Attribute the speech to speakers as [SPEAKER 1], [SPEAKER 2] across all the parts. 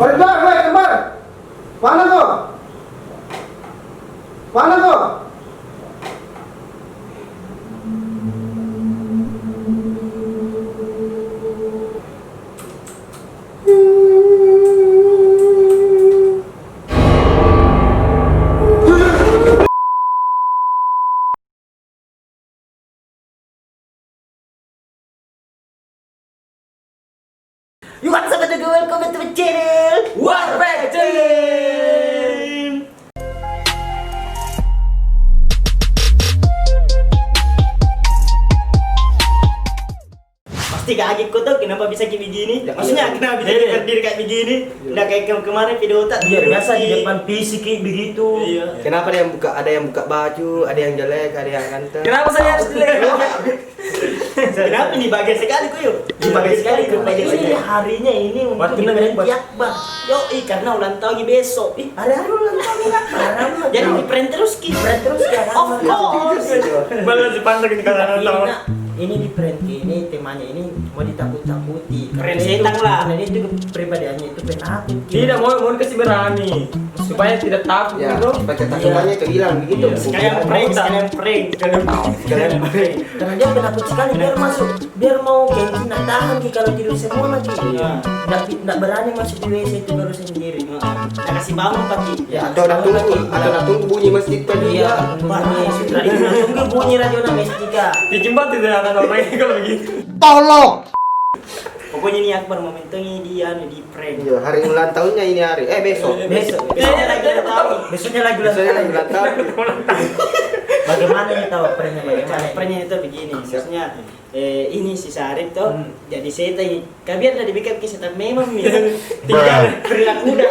[SPEAKER 1] Koridor, weh, kembar. Mana tuh? Mana tuh?
[SPEAKER 2] You want some of the girl? Welcome to my channel.
[SPEAKER 3] Warpack Team.
[SPEAKER 2] Pasti kaget kok tuh kenapa bisa kayak begini?
[SPEAKER 3] Ya,
[SPEAKER 2] Maksudnya
[SPEAKER 3] iya.
[SPEAKER 2] kenapa bisa
[SPEAKER 3] Iya.
[SPEAKER 2] berdiri kayak begini? Udah kayak kemarin video tak
[SPEAKER 3] Iya biasa di depan PC kayak begitu.
[SPEAKER 2] Iya.
[SPEAKER 1] Kenapa ada yang buka baju, ada yang jelek, ada yang ganteng?
[SPEAKER 3] Kenapa saya harus jelek?
[SPEAKER 2] Kenapa ini bagian sekali kok yuk? Ini bagian sekali kok bagian
[SPEAKER 3] Ini
[SPEAKER 2] sekali.
[SPEAKER 3] harinya ini untuk
[SPEAKER 2] Waktu
[SPEAKER 3] event
[SPEAKER 2] Akbar. Yo, karena ulang tahun besok. Hari-hari ulang tahun Akbar. Jadi di print terus ki. Of course.
[SPEAKER 3] Balas dipandang ini karena tahu.
[SPEAKER 4] Ini di print ini temanya ini mau ditakut-takuti.
[SPEAKER 2] Keren setan lah.
[SPEAKER 4] Dan itu kepribadiannya itu penakut.
[SPEAKER 3] Tidak mau kasih berani supaya tidak takut
[SPEAKER 1] Ya,
[SPEAKER 3] gitu.
[SPEAKER 1] supaya ketakutannya itu hilang begitu.
[SPEAKER 3] Iya.
[SPEAKER 2] Sekalian prank.
[SPEAKER 1] Sekalian prank.
[SPEAKER 4] Karena dia penakut sekali biar masuk, biar mau gengsi nak tahan ki kalau tidur semua lagi.
[SPEAKER 2] Iya.
[SPEAKER 4] Nggak berani masuk di WC itu baru sendiri.
[SPEAKER 2] Nah, kasih bangun pagi.
[SPEAKER 1] Ya, atau nak tunggu bunyi masjid tadi.
[SPEAKER 4] Iya, bunyi sudah tunggu bunyi radio Mestika.
[SPEAKER 3] Di jembatan tidak akan orang ini kalau begitu.
[SPEAKER 1] Tolong.
[SPEAKER 2] Pokoknya ini Akbar momentumnya di prank.
[SPEAKER 1] Iya, hari ulang tahunnya ini hari. Besok.
[SPEAKER 2] Besoknya lagi ulang tahun.
[SPEAKER 4] Besoknya lagi
[SPEAKER 1] Besoknya lagi ulang tahun.
[SPEAKER 4] Bagaimana nih tahu printnya bagaimana?
[SPEAKER 2] Prank itu begini, maksudnya ini si Sarip tuh jadi setan ini. Kabiar udah di-backup ke setan memang nih. Tinggal perilaku udah.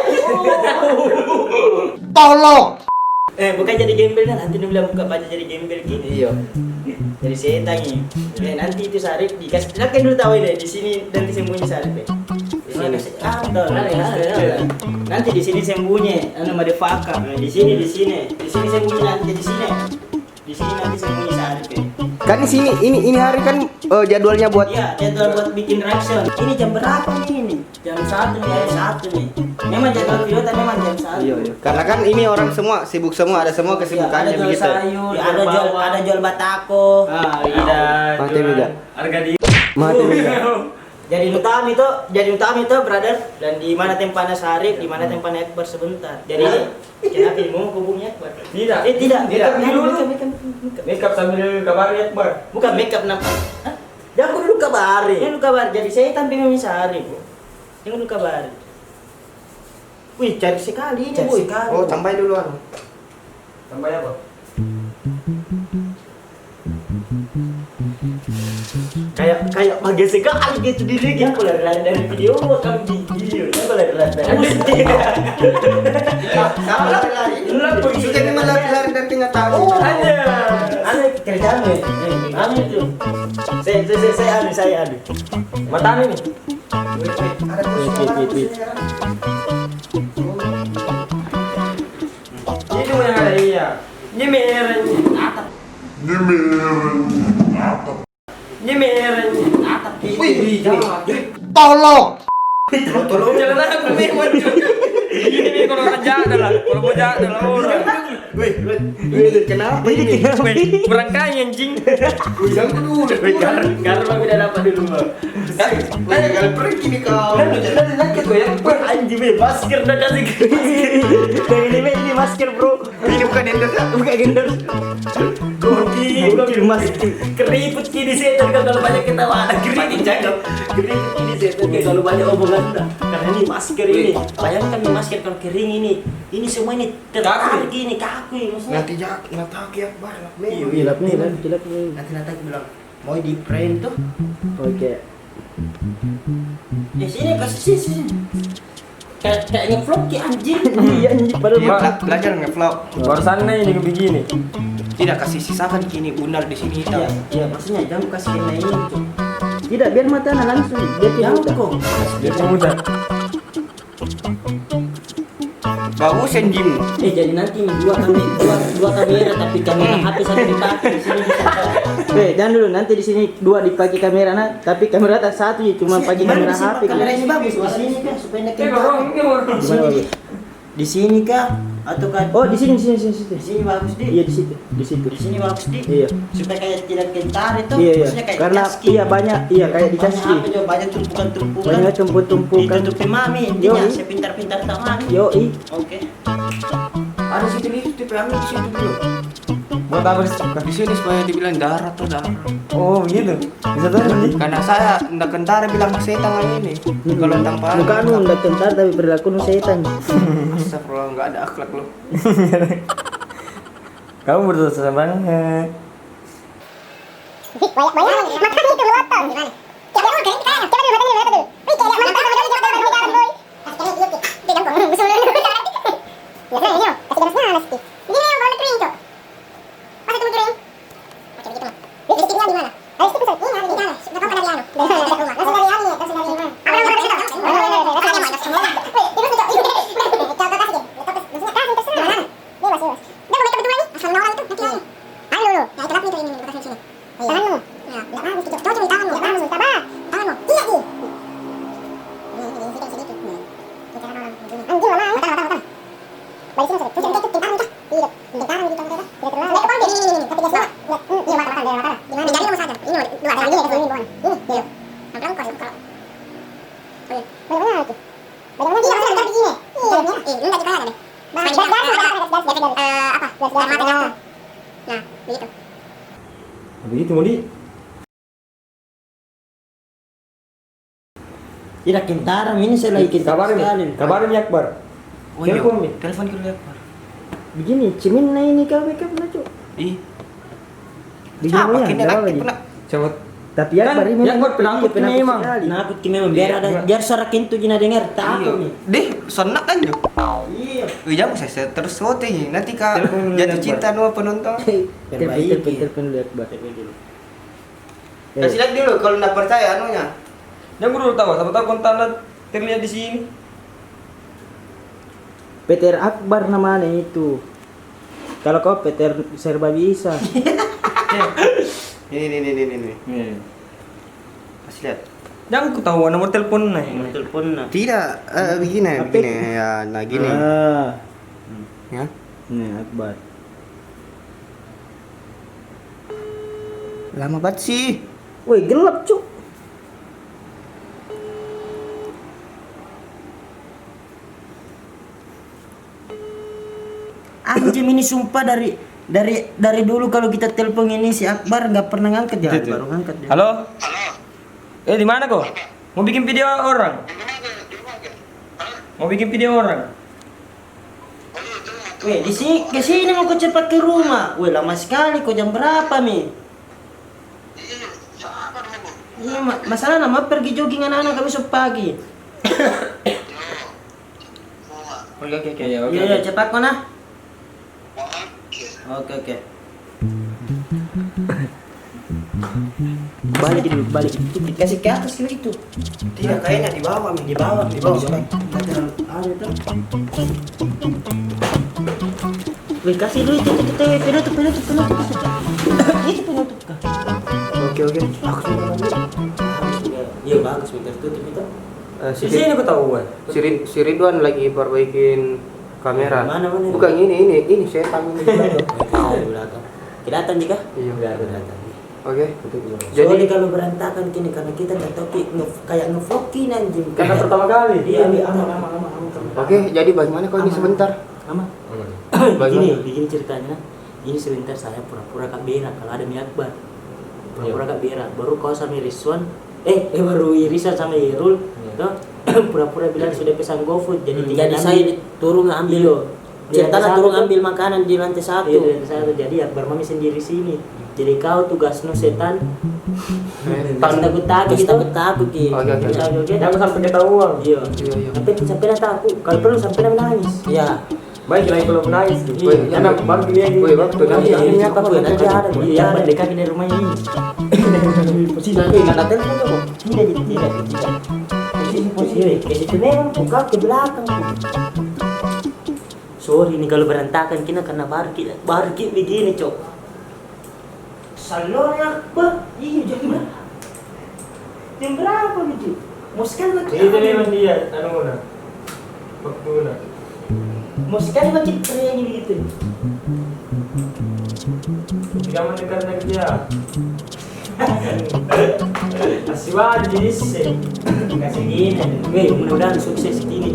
[SPEAKER 1] Tolong.
[SPEAKER 2] Bukan jadi gembel kan, nanti dia bilang buka baju jadi gembel gini.
[SPEAKER 1] Iya.
[SPEAKER 2] Jadi setan ini. Nanti itu Sarip dikasih, kan dulu tahu deh di sini nanti sembunyi Sarip. Di sini. Nanti di sini sembunyi, anu madefaka. Di sini sembunyi nanti di sini. Di sini nanti sembunyi Sarip.
[SPEAKER 1] Kan di sini ini hari kan jadwalnya buat
[SPEAKER 2] Iya, jadwal buat bikin reaction. Ini jam berapa nih ini? Jam 1 nih, jam 1 nih. Memang jadwal video tapi memang jam 1.
[SPEAKER 1] Iya. Karena kan ini orang semua sibuk semua, ada semua
[SPEAKER 4] Ada
[SPEAKER 1] kesibukannya
[SPEAKER 4] jual
[SPEAKER 1] begitu.
[SPEAKER 4] sayur,
[SPEAKER 2] Ya,
[SPEAKER 4] ada jual batako.
[SPEAKER 3] Iya.
[SPEAKER 1] Mati juga.
[SPEAKER 3] Harga di.
[SPEAKER 1] Mati juga.
[SPEAKER 2] Jadi utama itu brother, dan di mana tempatnya Sarip, di mana tempatnya Akbar sebentar. Jadi kenapa mau hubungnya Akbar?
[SPEAKER 3] Tidak.
[SPEAKER 2] Tidak.
[SPEAKER 3] Tidak. Dulu.
[SPEAKER 2] Makeup.
[SPEAKER 3] Makeup sambil kabarnya Akbar.
[SPEAKER 2] Bukan makeup nampak. Jangan dulu kabari. Jangan dulu kabari. Jadi saya tampil memang Sarip. Jangan dulu kabari. Wih, cari sekali ini, boy.
[SPEAKER 1] Oh, sampai duluan.
[SPEAKER 3] Tambah apa?
[SPEAKER 2] Kayak bagian sekali gitu diri gitu. Aku lari dari video kan video. Aku lari dari.
[SPEAKER 1] Salah lari. Sudah memang lari dari kenyataan.
[SPEAKER 3] Aja.
[SPEAKER 2] Anu kerjaan nih. Anu itu. Saya anu.
[SPEAKER 3] Mata ini.
[SPEAKER 1] Ada
[SPEAKER 2] Wait.
[SPEAKER 3] Ini cuma yang ada iya. Ini merah. Ini merah.
[SPEAKER 1] Wih,
[SPEAKER 3] Jangan.
[SPEAKER 1] tolong.
[SPEAKER 3] Tolong jalan aja memang. Ini kalau orang jahat adalah, kalau mau jahat adalah orang.
[SPEAKER 1] Wih, kenapa ini?
[SPEAKER 3] Berangkai anjing.
[SPEAKER 1] Jangan dulu.
[SPEAKER 2] Karena udah dapat dulu.
[SPEAKER 1] Banyak kali pergi nih kau.
[SPEAKER 3] Sakit gue ya.
[SPEAKER 2] Anjing masker udah kasih. Ini masker, Bro.
[SPEAKER 1] Ini bukan endorse.
[SPEAKER 2] Bukan endorse. Gokil masker. Keriput kini setan kalau banyak ketawa ada keriput cakep. Keriput kini setan kalau banyak omongan udah. Karena ini masker ini. Bayangkan nih masker kalau kering ini. Ini semua ini tertarik gini kaku ini maksudnya.
[SPEAKER 1] Nanti ya, banyak.
[SPEAKER 2] Iya, jelek nih. Nanti aku bilang mau di print tuh. Oke. Di sini kasih sini. Kayak ngevlog ki anjing. Iya anjing padahal
[SPEAKER 1] Belajar nge-vlog.
[SPEAKER 3] Barusan ini begini.
[SPEAKER 1] Tidak kasih sisakan kini bundar di sini hitam.
[SPEAKER 2] Iya, maksudnya jangan kasih kena ini tuh. Tidak, biar matanya langsung. Biar tidak kok.
[SPEAKER 3] Biar mudah. Bagus anjing.
[SPEAKER 4] Jadi nanti dua kamera tapi kamera HP satu dipakai di sini bisa.
[SPEAKER 5] Jangan dulu, nanti di sini 2 dipakai kamera tapi kamera atas 1 ya cuma pakai kamera HP.
[SPEAKER 4] Kamera ini bagus di sini kah supaya nak
[SPEAKER 3] Ini orang.
[SPEAKER 5] Gimana bagus?
[SPEAKER 4] di sini kah atau kan?
[SPEAKER 5] Oh, di sini.
[SPEAKER 4] Di sini bagus di.
[SPEAKER 5] Iya, di situ.
[SPEAKER 4] Di sini bagus di.
[SPEAKER 5] Iya.
[SPEAKER 4] Supaya kayak tidak kentar itu.
[SPEAKER 5] Iya.
[SPEAKER 4] Maksudnya kayak
[SPEAKER 5] Karena
[SPEAKER 4] dikasih.
[SPEAKER 5] iya banyak, iya kayak
[SPEAKER 4] Banyak
[SPEAKER 5] dikasih.
[SPEAKER 4] apa juga banyak tumpukan-tumpukan.
[SPEAKER 5] Banyak tumpuk-tumpukan.
[SPEAKER 4] Ditutupi mami intinya
[SPEAKER 5] Yoi.
[SPEAKER 4] saya pintar-pintar tak mami.
[SPEAKER 5] Yoi.
[SPEAKER 4] Oke.
[SPEAKER 1] Ada situ tipe yang di situ dulu.
[SPEAKER 3] Buat apa di sini supaya dibilang darah tuh darah.
[SPEAKER 5] Oh, gitu. Bisa tahu nih.
[SPEAKER 3] Karena saya ndak kentara bilang setan ini. Kalau tanpa
[SPEAKER 5] Muka anu ndak kentar tapi perilaku nu setan.
[SPEAKER 3] Astagfirullah, enggak ada akhlak lu.
[SPEAKER 5] Kamu berdosa banget.
[SPEAKER 1] Begitu mau di.
[SPEAKER 4] Tidak kentaran ini saya lagi kentar sekali.
[SPEAKER 1] Kabarin ya Akbar.
[SPEAKER 3] Oh iya.
[SPEAKER 1] Telepon, Mi.
[SPEAKER 3] Telepon ke lihat.
[SPEAKER 5] Begini, cimin na ini kau make up na cuk.
[SPEAKER 3] Ih.
[SPEAKER 5] Begini
[SPEAKER 3] Apa
[SPEAKER 5] ya,
[SPEAKER 3] kini
[SPEAKER 5] jawab
[SPEAKER 3] lagi
[SPEAKER 5] lagi.
[SPEAKER 3] pula?
[SPEAKER 1] Coba.
[SPEAKER 5] Tapi ya baru ini.
[SPEAKER 1] Yang buat penakut ini emang.
[SPEAKER 4] Nakut ki memang biar ada biar suara kintu jina dengar tak
[SPEAKER 3] Iya.
[SPEAKER 4] aku nih.
[SPEAKER 3] Deh, sonak kan jo.
[SPEAKER 4] Iya.
[SPEAKER 3] Wih, jangan saya terus sote nanti kak
[SPEAKER 1] Telepon
[SPEAKER 3] jatuh
[SPEAKER 1] lihat,
[SPEAKER 3] cinta sama penonton.
[SPEAKER 5] Telepon lihat bar.
[SPEAKER 3] Kasih lihat dulu kalau nggak percaya anunya.
[SPEAKER 1] Jangan dulu tahu, tahu kontannya terlihat di sini.
[SPEAKER 5] Peter Akbar namanya itu. Kalau kau Peter serba bisa.
[SPEAKER 3] Ini.
[SPEAKER 1] Nih.
[SPEAKER 3] Kasih lihat.
[SPEAKER 1] Jangan ketahuan nomor telepon nih.
[SPEAKER 4] Telepon nah.
[SPEAKER 3] Tidak, begini ya, nah gini.
[SPEAKER 5] Ah,
[SPEAKER 3] Ya.
[SPEAKER 5] nih Akbar.
[SPEAKER 3] Lama banget sih.
[SPEAKER 5] Woi, gelap cuk.
[SPEAKER 4] Anjing ini sumpah dari dulu kalau kita telepon ini si Akbar nggak pernah ngangkat ya.
[SPEAKER 1] Itu.
[SPEAKER 4] Baru ngangkat dia.
[SPEAKER 1] Halo? Di mana kok? Mau bikin video orang? Mau bikin video orang?
[SPEAKER 4] Weh, di sini ke sini mau kau cepat ke rumah. Weh, lama sekali kau jam berapa mi? Iya, masalah nama pergi jogging anak-anak kami besok pagi.
[SPEAKER 1] Oke. Ya, oke.
[SPEAKER 4] Iya, cepat mana? Oke.
[SPEAKER 5] Balik dulu, balik.
[SPEAKER 4] Kasih ke atas dulu itu.
[SPEAKER 3] Tidak, kayaknya di bawah, Mi.
[SPEAKER 4] Di bawah. Weh, kasih dulu itu penutup. Itu penutup kah?
[SPEAKER 1] Oke. Aku sudah lagi.
[SPEAKER 4] Iya bagus, minta tutup itu.
[SPEAKER 1] Di sini aku tahu kan.
[SPEAKER 3] Si Ridwan lagi perbaikin kamera.
[SPEAKER 4] Mana?
[SPEAKER 3] Bukan ini setan ini.
[SPEAKER 4] Kelihatan jika?
[SPEAKER 3] Iya.
[SPEAKER 4] Kelihatan.
[SPEAKER 3] Oke.
[SPEAKER 4] Jadi
[SPEAKER 3] Jadi
[SPEAKER 4] kalau berantakan gini karena kita nggak tahu kayak ngevlogging anjing.
[SPEAKER 1] Karena pertama kali.
[SPEAKER 4] Iya, aman.
[SPEAKER 3] oke, jadi bagaimana kau ini sebentar?
[SPEAKER 4] Aman.
[SPEAKER 3] Bagaimana?
[SPEAKER 4] Begini ceritanya. Ini sebentar saya pura-pura Kak Bera kalau ada Mi Akbar. Pura-pura Kak Bera. Baru kau sama Rizwan. Baru Irisan sama Irul. Tuh, pura-pura bilang sudah pesan GoFood. Jadi saya turun ambil. Ceritanya turun ambil makanan di lantai 1. Iya, di lantai 1. Jadi Akbar mami sendiri sini. Jadi kau tugas no setan. Takut-takut gitu. Takut gitu.
[SPEAKER 3] Oke.
[SPEAKER 1] Jangan sampai ketahuan.
[SPEAKER 4] Iya.
[SPEAKER 3] Iya.
[SPEAKER 4] Sampai nanti aku kalau perlu sampai menangis. Iya.
[SPEAKER 1] Baik lagi kalau menangis.
[SPEAKER 3] Woi,
[SPEAKER 1] Karena baru dia
[SPEAKER 3] Woi, waktu nanti
[SPEAKER 4] Iya,
[SPEAKER 3] ini
[SPEAKER 4] apa
[SPEAKER 3] apa?
[SPEAKER 4] pun nanti ada. Iya, dekat dari rumahnya ini. Posisi nggak ada telepon tuh. Tidak. Posisi ke situ memang buka ke belakang. sorry nih kalau berantakan kina karena baru kita begini cok. Salonnya bah, iya jam berapa? Jam berapa gitu? Mau sekali lagi.
[SPEAKER 3] Itu memang dia, anu na. Waktu na.
[SPEAKER 4] Mau sekali lagi teriak begitu.
[SPEAKER 3] Tidak mendengar kerja. Kasih wajis.
[SPEAKER 4] Kasih gini, weh mudah-mudahan sukses gini.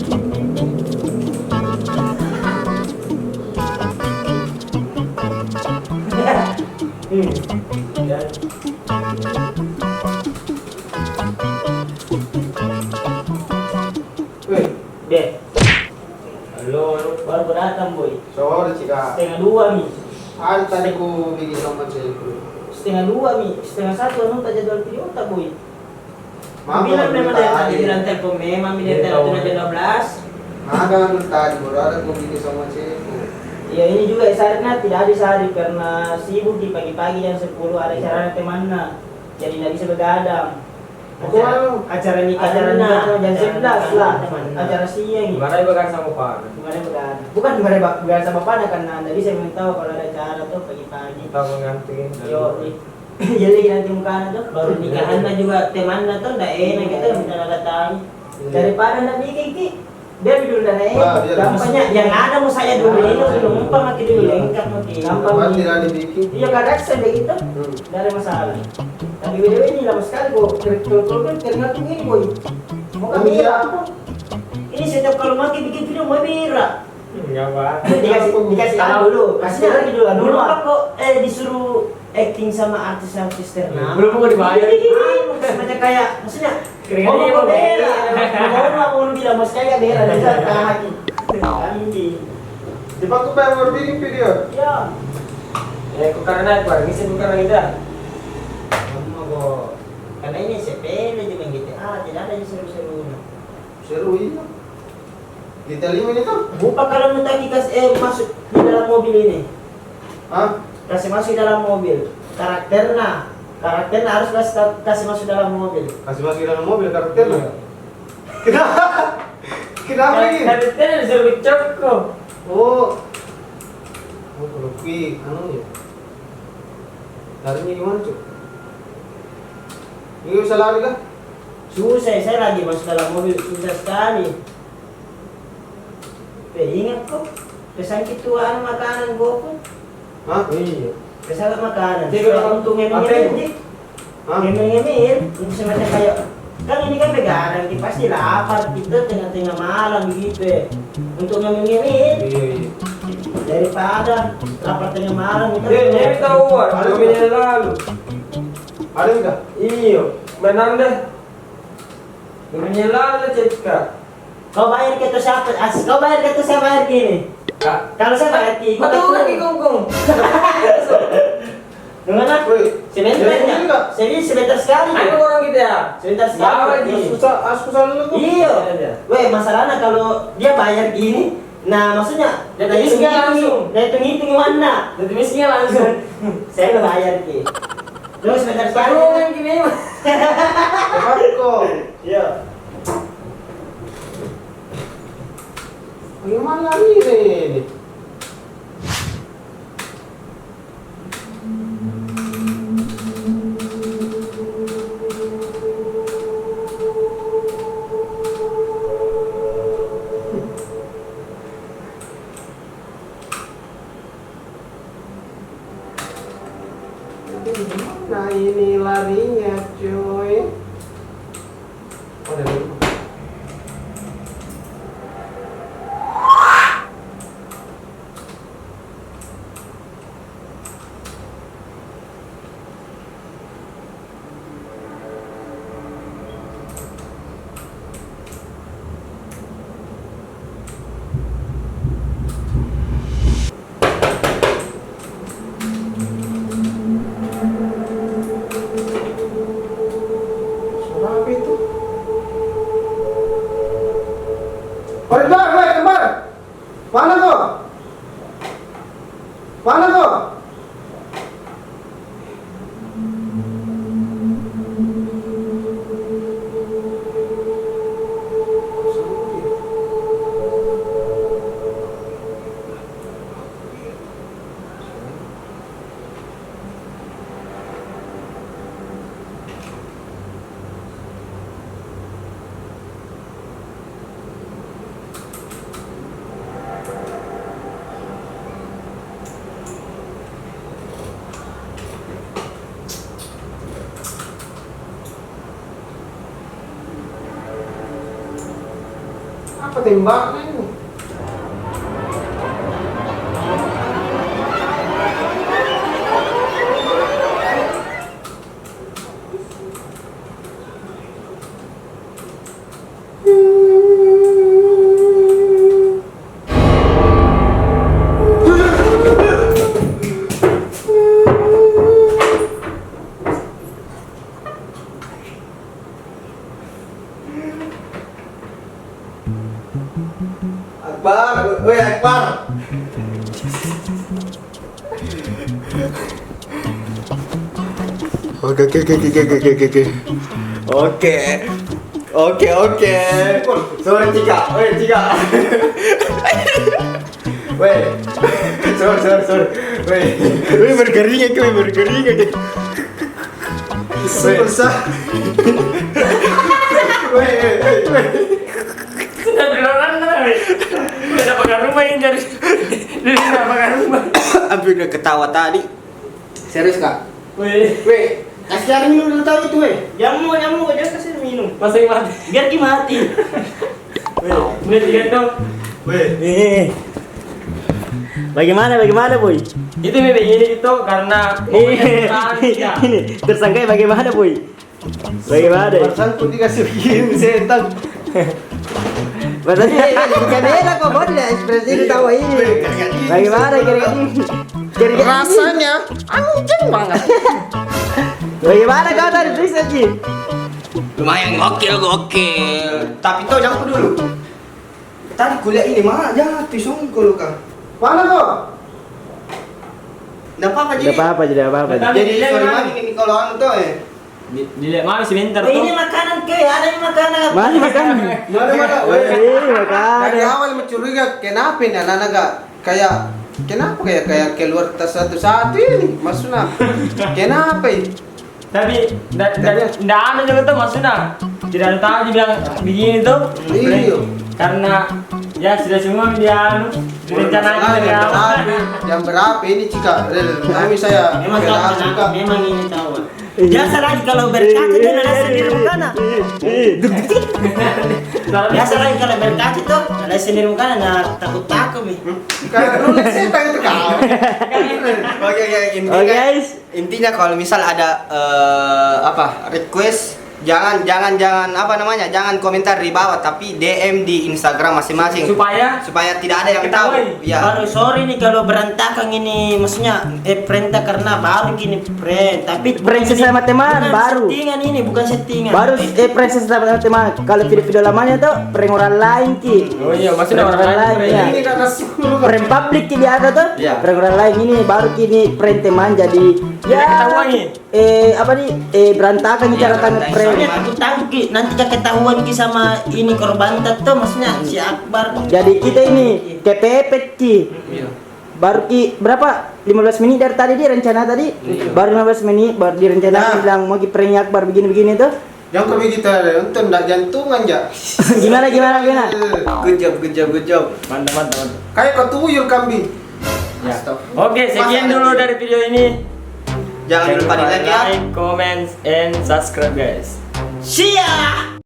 [SPEAKER 2] Weh,
[SPEAKER 4] Deh,
[SPEAKER 3] Halo,
[SPEAKER 4] baru datang boy.
[SPEAKER 2] sore cika.
[SPEAKER 4] 1:30 mi.
[SPEAKER 2] Ada tadi ku bikin sama cewek.
[SPEAKER 4] 1:30 mi. 1:30 anu tak jadwal video tak boy.
[SPEAKER 2] Mama
[SPEAKER 4] Bilang memang dia tadi
[SPEAKER 2] tadi.
[SPEAKER 4] bilang telepon memang bilang telepon jam 12.
[SPEAKER 2] Ada dulu tadi baru ada ku bikin sama cewek.
[SPEAKER 4] Ya ini juga saatnya tidak ada sehari karena sibuk di pagi-pagi jam 10 ada acara temannya. Jadi tidak bisa begadang. Acara nikah jam 11 lah. Acara siang.
[SPEAKER 3] gimana ibakan sama Pak?
[SPEAKER 4] Gimana begadang? Bukan gimana begadang sama pana karena tidak bisa tahu kalau ada acara tuh pagi-pagi.
[SPEAKER 3] Kita mengantin.
[SPEAKER 4] Yo, jadi nanti muka tuh baru nikahan juga temannya tuh ndak enak gitu minta datang. Daripada ndak bikin ki biar dulu dan gampangnya yang ada mau saya dulu ini numpang mati dulu lengkap mati gampang
[SPEAKER 2] Mati tidak dibikin.
[SPEAKER 4] iya kadang saya begitu tidak ada masalah tapi video ini lama sekali kok keringat ini boy mau kami apa ini setiap kalau mati bikin video mau merah
[SPEAKER 3] Enggak Pak.
[SPEAKER 4] dikasih dulu kasih lagi dulu kok disuruh acting sama artis-artis ternama
[SPEAKER 3] Belum mau dibayar.
[SPEAKER 4] Macam kayak maksudnya
[SPEAKER 3] Keringatnya
[SPEAKER 4] mau
[SPEAKER 3] mau
[SPEAKER 4] bela mau bilang mau sekali bela dan saya hati kami
[SPEAKER 2] Cepat ku baru bikin video.
[SPEAKER 4] ya
[SPEAKER 3] Kok karena Pak, ini sih bukan lagi dah.
[SPEAKER 4] kamu kok karena ini sepele aja main GTA tidak ada yang seru-seru
[SPEAKER 2] Seru iya. Kita lima ini tuh.
[SPEAKER 4] buka kalau minta kasih masuk di dalam mobil ini
[SPEAKER 2] Hah?
[SPEAKER 4] kasih masuk di dalam mobil karakternya harus kasih masuk dalam mobil
[SPEAKER 2] Kasih masuk ke dalam mobil karakternya. Kenapa? Kenapa ini?
[SPEAKER 3] Karakternya disuruh coko.
[SPEAKER 2] Oh. Oh, kalau quick, anu ya. Larinya gimana, Cuk? Ini bisa lari kah?
[SPEAKER 4] susah saya lagi masuk dalam mobil susah sekali ingat kok pesan kituan makanan GoFood
[SPEAKER 2] Hah?
[SPEAKER 3] Iya.
[SPEAKER 4] pesan makanan
[SPEAKER 3] Jadi kalau
[SPEAKER 4] untuk
[SPEAKER 3] apa
[SPEAKER 4] ngemil
[SPEAKER 2] Hah?
[SPEAKER 4] ngemil itu semacam kayak kan ini kan begadang kita pasti lapar kita tengah-tengah malam begitu ya untuk ngemil
[SPEAKER 2] Iya, iya.
[SPEAKER 4] daripada lapar tengah malam kita
[SPEAKER 3] Dia tahu Pak, 2 minggu lalu.
[SPEAKER 2] Ada enggak?
[SPEAKER 3] Iya, benar deh. 2 minggu lalu cekak.
[SPEAKER 4] kau bayar ke itu siapa kau bayar ke itu saya bayar gini
[SPEAKER 3] Kak,
[SPEAKER 4] kalau saya bayar ke
[SPEAKER 3] betul lagi kongkong.
[SPEAKER 4] dengan aku
[SPEAKER 2] Woi,
[SPEAKER 4] sebentar
[SPEAKER 2] jadi ini enggak?
[SPEAKER 4] jadi sebentar sekali
[SPEAKER 3] Ayo orang kita ya.
[SPEAKER 4] sebentar
[SPEAKER 3] Bawa
[SPEAKER 4] sekali
[SPEAKER 3] lagi.
[SPEAKER 2] Asku salah lu tuh.
[SPEAKER 4] iya weh masalahnya kalau dia bayar gini nah maksudnya
[SPEAKER 3] Dia
[SPEAKER 4] nah,
[SPEAKER 3] tulis nggak langsung?
[SPEAKER 4] hitung mana
[SPEAKER 3] Jadi misinya langsung.
[SPEAKER 4] saya udah bayar ki terus sebentar sekali
[SPEAKER 3] Sarungan gini.
[SPEAKER 2] Cepat kok.
[SPEAKER 4] iya
[SPEAKER 2] Gimana ini? Nah ini larinya cuy. Oh, dari rumah. Suara apa itu? Woi, kembar! Mana kau? Mana kau?
[SPEAKER 6] Apa tembaknya ini? Akbar, woi Akbar. Oke. Sorry Cika, woi Cika. Woi. Sorry. Woi berkering aja. Susah. Woi.
[SPEAKER 3] Sudah beneran lah. Udah pakai rumah ini jadi. Udah pakai rumah.
[SPEAKER 6] Hampir udah ketawa tadi. Serius kak?
[SPEAKER 3] Wih,
[SPEAKER 6] Kasih air minum dulu tahu itu
[SPEAKER 4] Jamu, jangan kasih minum.
[SPEAKER 3] masih mati.
[SPEAKER 4] Biar Ki mati.
[SPEAKER 3] Ini digendong.
[SPEAKER 5] Nih. Bagaimana boy?
[SPEAKER 3] Itu bebe ini itu karena
[SPEAKER 5] Ini tersangka bagaimana boy? Bagaimana?
[SPEAKER 6] Bersangkut dikasih begini setan.
[SPEAKER 5] Berarti kamera kok boy lah ekspresi itu tahu ini. Bagaimana kira-kira?
[SPEAKER 6] Rasanya anjing banget.
[SPEAKER 5] Bagaimana kau tadi periksa Ji?
[SPEAKER 6] Lumayan gokil. Tapi tuh jangan dulu. Tadi kuliah ini mah jatuh songkol kak. Mana kok? Nggak apa-apa jadi.
[SPEAKER 5] Tidak apa-apa.
[SPEAKER 6] Jadi sorry lagi ini kalau anu tuh
[SPEAKER 3] dilihat mana sebentar tuh.
[SPEAKER 4] Ini makanan ke, ada yang makanan.
[SPEAKER 5] Mana makan?
[SPEAKER 6] Mana?
[SPEAKER 5] Makan.
[SPEAKER 6] Dari awal mencuriga kenapa ini anak-anak gak kayak kenapa kayak keluar tas satu-satu ini maksudnya kenapa ini?
[SPEAKER 3] Tapi nggak ada juga tuh maksudnya. Tidak ada tahu dibilang begini tuh.
[SPEAKER 6] Iya.
[SPEAKER 3] Karena ya sudah semua dia direncanakan dari awal.
[SPEAKER 6] Jam berapa ini Cika? Kami saya
[SPEAKER 4] Memang
[SPEAKER 6] kenal
[SPEAKER 4] tahu,
[SPEAKER 6] juga.
[SPEAKER 4] memang ini tahu. Biasa lagi kalau berkaca tuh ada sendiri makanan. Biasa lagi kalau berkaca tuh ada sendiri makanan, nah takut nih.
[SPEAKER 6] Kayak lu setan itu kau. Oke
[SPEAKER 5] Oh guys,
[SPEAKER 6] intinya kalau misal ada request jangan apa namanya jangan komentar di bawah tapi DM di Instagram masing-masing supaya tidak ada yang tahu. Ya.
[SPEAKER 4] Baru sorry nih kalau berantakan ini, maksudnya perintah karena baru gini tapi
[SPEAKER 5] prank sesama teman
[SPEAKER 4] bukan
[SPEAKER 5] baru.
[SPEAKER 4] settingan ini, bukan settingan.
[SPEAKER 5] Baru prank sesama teman. Kalau video lamanya tuh prank orang lain Ki.
[SPEAKER 3] Oh iya, maksudnya
[SPEAKER 5] Prank
[SPEAKER 3] orang lain.
[SPEAKER 5] ya.
[SPEAKER 6] Ini karena 10
[SPEAKER 5] Prank publik Ki biasa tuh.
[SPEAKER 6] Iya.
[SPEAKER 5] Prank orang lain ini baru kini prank teman jadi
[SPEAKER 3] Ya, ketahuan nih.
[SPEAKER 5] apa nih berantakan nih cara tanya prank.
[SPEAKER 4] Soalnya aku tahu Ki, nanti ketahuan Ki sama ini korban tuh, maksudnya si Akbar.
[SPEAKER 5] Jadi kita ini kepepet Ki. Baru Ki berapa? 15 menit dari tadi dia rencana tadi. Baru 15 menit baru direncanakan bilang mau Ki prank Akbar begini-begini tuh.
[SPEAKER 6] yang kami kita nonton ndak jantungan ya.
[SPEAKER 5] Gimana?
[SPEAKER 6] Good job.
[SPEAKER 3] Mantap.
[SPEAKER 6] Kayak kau tuyul kambing.
[SPEAKER 3] Ya. Oke, sekian dulu dari video ini.
[SPEAKER 6] Jangan lupa di like ya.
[SPEAKER 3] Like, comment, and subscribe guys.
[SPEAKER 4] Sia.